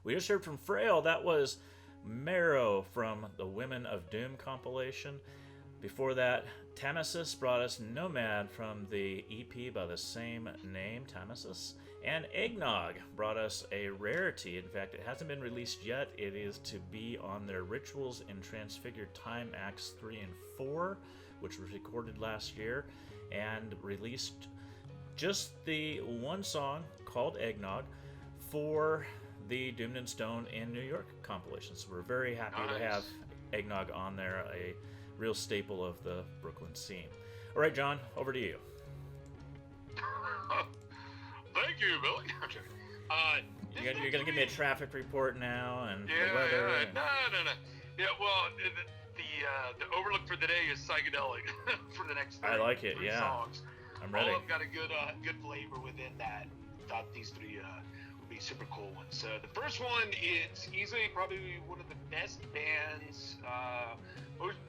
We just heard from Frayle. That was Marrow from the Women of Doom compilation. Before that, Tamesis brought us Nomad from the EP by the same name, Tamesis. And Eggnogg brought us a rarity. In fact, it hasn't been released yet. It is to be on their Rituals in Transfigured Time Acts 3 and 4, which was recorded last year, and released just the one song called Eggnogg for the Doomed and Stone in New York compilation. So we're very happy to have Eggnogg on there, a real staple of the Brooklyn scene. All right, John, over to you. Thank you, Billy. You're going to give me a traffic report now and the weather. Yeah. No. Yeah, well, the overlook for the day is psychedelic for the next three, I like it, three yeah. songs. I'm ready. All of them got a good flavor within that. Thought these three would be super cool ones. So the first one is easily probably one of the best bands,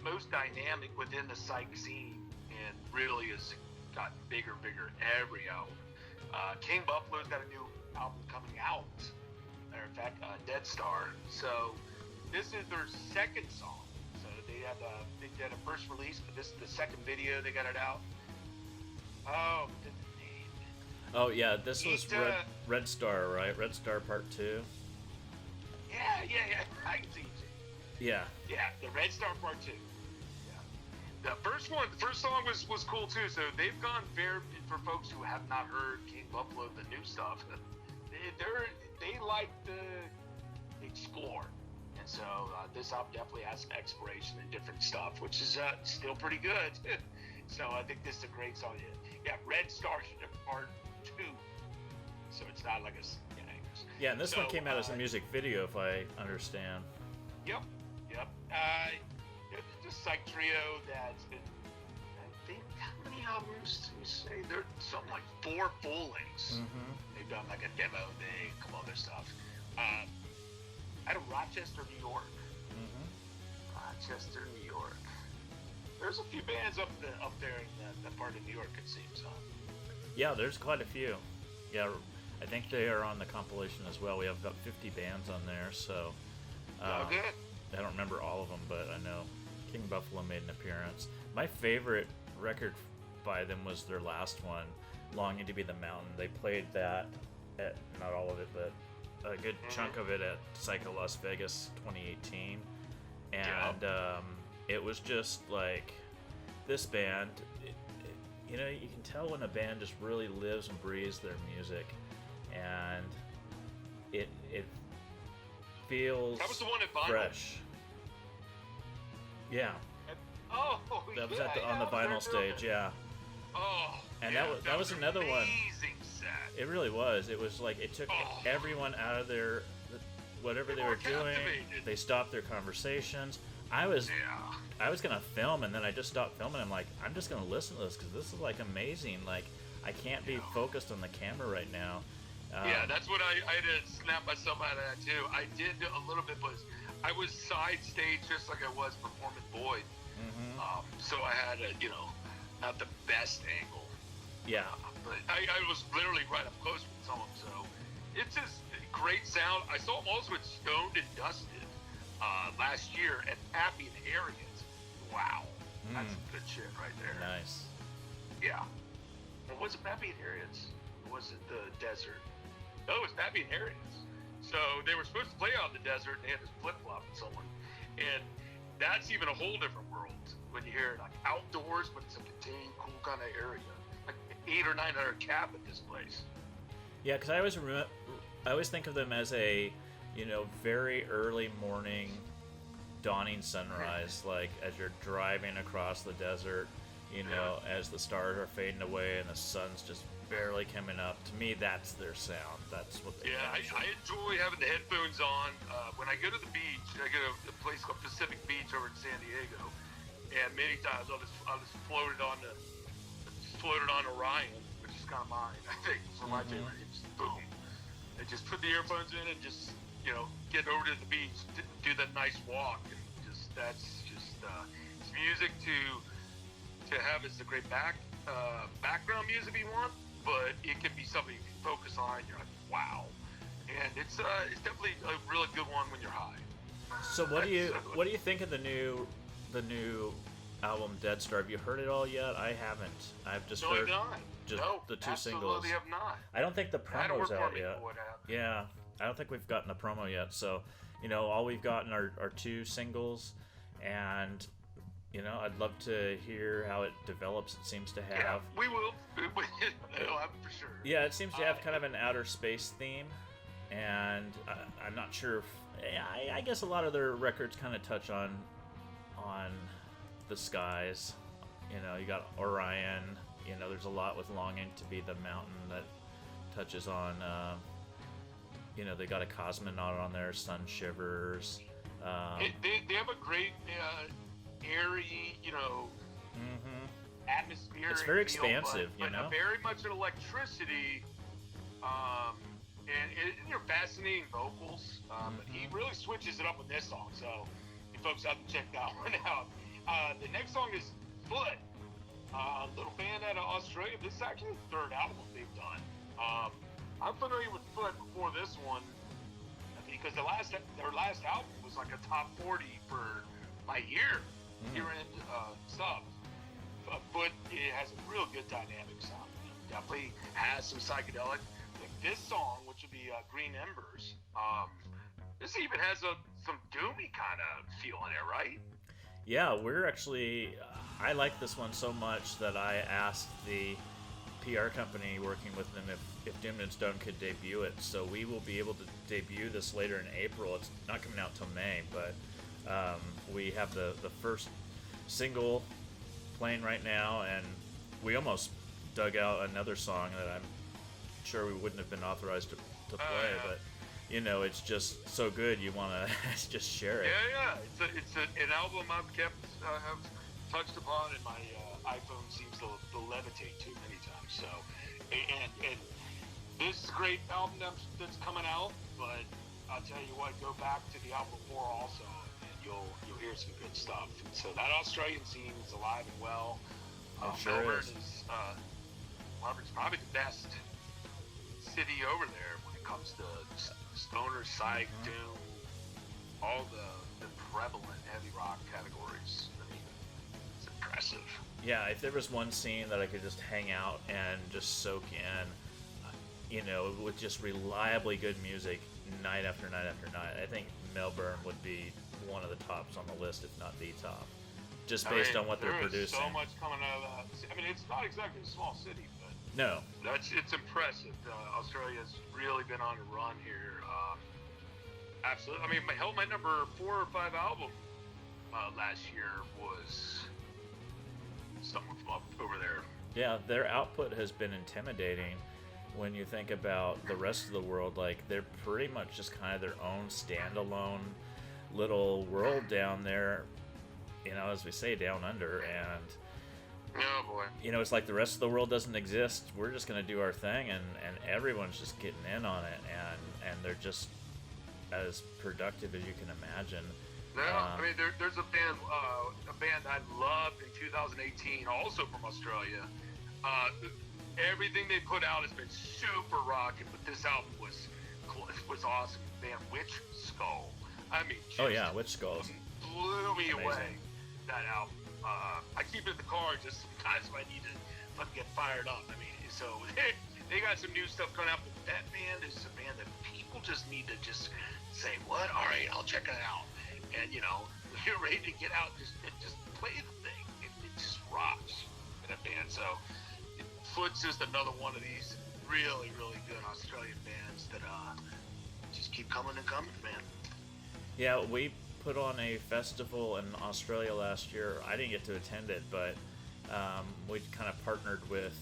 most dynamic within the psych scene, and really has gotten bigger every album. King Buffalo's got a new album coming out. Matter of fact, Dead Star. So this is their second song. So they did a first release, but this is the second video they got it out. Oh, the name. Oh yeah, this was Red Star, right? Red Star Part 2. Yeah. I can see it. Yeah. Yeah, the Red Star Part 2. The first song was cool too. So they've gone fair for folks who have not heard King Buffalo, the new stuff. They like to explore, and so this album definitely has some exploration and different stuff, which is still pretty good. So I think this is a great song. Yeah, Red Star Part 2. So it's not like a Yeah, and this one came out as a music video, if I understand. Yep. It's a psych trio that's been, I think, how many albums do you say? There's something like 4 full lengths. Mm-hmm. They've done like a demo thing, a couple other stuff. Out of Rochester, New York. Mm-hmm. Rochester, New York. There's a few bands up there in that part of New York, it seems, huh? Yeah, there's quite a few. Yeah, I think they are on the compilation as well. We have about 50 bands on there, so... good. I don't remember all of them, but I know King Buffalo made an appearance. My favorite record by them was their last one, Longing to Be the Mountain. They played that at, not all of it, but a good chunk of it at Psycho Las Vegas 2018. And it was just like, this band, you can tell when a band just really lives and breathes their music. And it feels that was the one at vinyl. fresh. Yeah. Oh, that was on the vinyl stage, yeah. Oh, and that was another one. Amazing set. It really was. It was like it took everyone out of their whatever they were doing. They stopped their conversations. I was gonna film, and then I just stopped filming. I'm like, I'm just gonna listen to this because this is like amazing. Like, I can't be focused on the camera right now. That's what I had to snap myself out of that too. I did a little bit, but I was side stage just like I was performing Boyd. Mm-hmm. So I had a, not the best angle. Yeah. But I was literally right up close with some of them. So it's just great sound. I saw them also at Stoned and Dusted last year at Happy and Harriet. Wow. That's some good shit right there. Nice. Yeah. Or was it Happy and Harriet's? Or was it the desert? No, it was Happy and Harriet's. So they were supposed to play out in the desert, and they had this flip-flop with someone. And that's even a whole different world when you hear it like outdoors, but it's a contained, cool kind of area. Like 800 or 900 cap at this place. Yeah, because I always think of them as a, very early morning, dawning sunrise. Like as you're driving across the desert, as the stars are fading away and the sun's just barely coming up. To me, that's their sound. That's what they I enjoy having the headphones on. When I go to the beach, I go to a place called Pacific Beach over in San Diego, and many times I'll just float it on Orion, which is kind of mine, I think, for my favorite. Just boom. And just put the earphones in and just, get over to the beach, do that nice walk, and that's it's music to have as a great background music if you want. But it can be something you can focus on. You're like, wow. and it's definitely a really good one when you're high. So what do you think of the new album Dead Star? Have you heard it all yet? I haven't. I've just heard just the two singles. Absolutely have not. I don't think the promo's out yet. Yeah, I don't think we've gotten a promo yet. So, all we've gotten are two singles, and I'd love to hear how it develops. It seems to have. Yeah, we will. It'll happen for sure. Yeah, it seems to have kind of an outer space theme, and I'm not sure if. I guess a lot of their records kind of touch on the skies. You got Orion. There's a lot with Longing to Be the Mountain that touches on. They got a cosmonaut on there, Sun Shivers. They have a great airy, atmosphere. It's very expansive, but very much an electricity. And fascinating vocals. He really switches it up with this song, so you folks have to check that one out. The next song is Foot, a little band out of Australia. This is actually the third album they've done. I'm familiar with Foot before this one because their last album was like a top 40 for my year-end stuff. Foot, it has a real good dynamic sound. It definitely has some psychedelic. This song, which would be Green Embers, this even has some doomy kind of feel in it, right? Yeah, we're actually. I like this one so much that I asked the PR company working with them if Doomed and Stone could debut it. So we will be able to debut this later in April. It's not coming out till May, but we have the first single playing right now, and we almost dug out another song that I'm sure we wouldn't have been authorized to play, but it's just so good you want to just share it. Yeah. It's an album have touched upon, and my iPhone seems to levitate too many times. So, and this is a great album that's coming out, but I'll tell you what, go back to the album before also, and you'll hear some good stuff. So that Australian scene is alive and well. Sure Melbourne is Melbourne's probably the best city over there when it comes to stoner, psych, doom, all the prevalent heavy rock categories. I mean, it's impressive. Yeah, if there was one scene that I could just hang out and just soak in, with just reliably good music night after night after night, I think Melbourne would be one of the tops on the list, if not the top, just based on what they're producing. There's so much coming out of that. I mean, it's not exactly a small city, but no, it's impressive. Australia's really been on a run here. Absolutely. I mean, my number 4 or 5 album last year was someone from up over there. Yeah, their output has been intimidating when you think about the rest of the world. Like, they're pretty much just kind of their own standalone little world down there, as we say, down under. And oh boy, it's like the rest of the world doesn't exist. We're just going to do our thing, and everyone's just getting in on it, and they're just as productive as you can imagine. No, I mean, there's a band I loved in 2018, also from Australia. Everything they put out has been super rocking, but this album was awesome. Band Witch Skull. I mean, Witch Skull blew me away. That album. I keep it in the car just sometimes if I need to fucking get fired up. I mean, so they got some new stuff coming out, but that band is a band that people just need to just say, what? All right, I'll check it out. And, when you're ready to get out, just play the thing. It just rocks in that band. So, Foot's just another one of these really, really good Australian bands that just keep coming and coming, man. Yeah, we put on a festival in Australia last year. I didn't get to attend it, but we kind of partnered with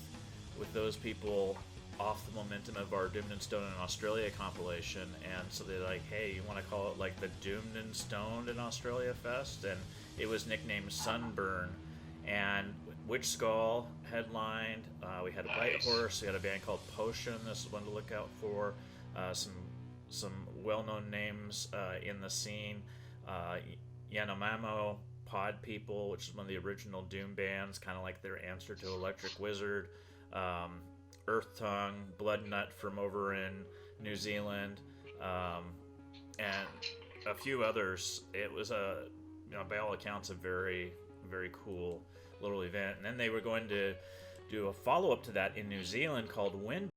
those people off the momentum of our Doomed and Stoned in Australia compilation, and so they're like, hey, you want to call it like the Doomed and Stoned in Australia Fest? And it was nicknamed Sunburn, and Witch Skull headlined. We had a White Horse, we had a band called Potion, this is one to look out for, some well-known names in the scene, Yanomamo, Pod People, which is one of the original Doom bands, kind of like their answer to Electric Wizard, Earth Tongue, Blood Nut from over in New Zealand, and a few others. It was by all accounts, a very, very cool little event. And then they were going to do a follow-up to that in New Zealand called Wind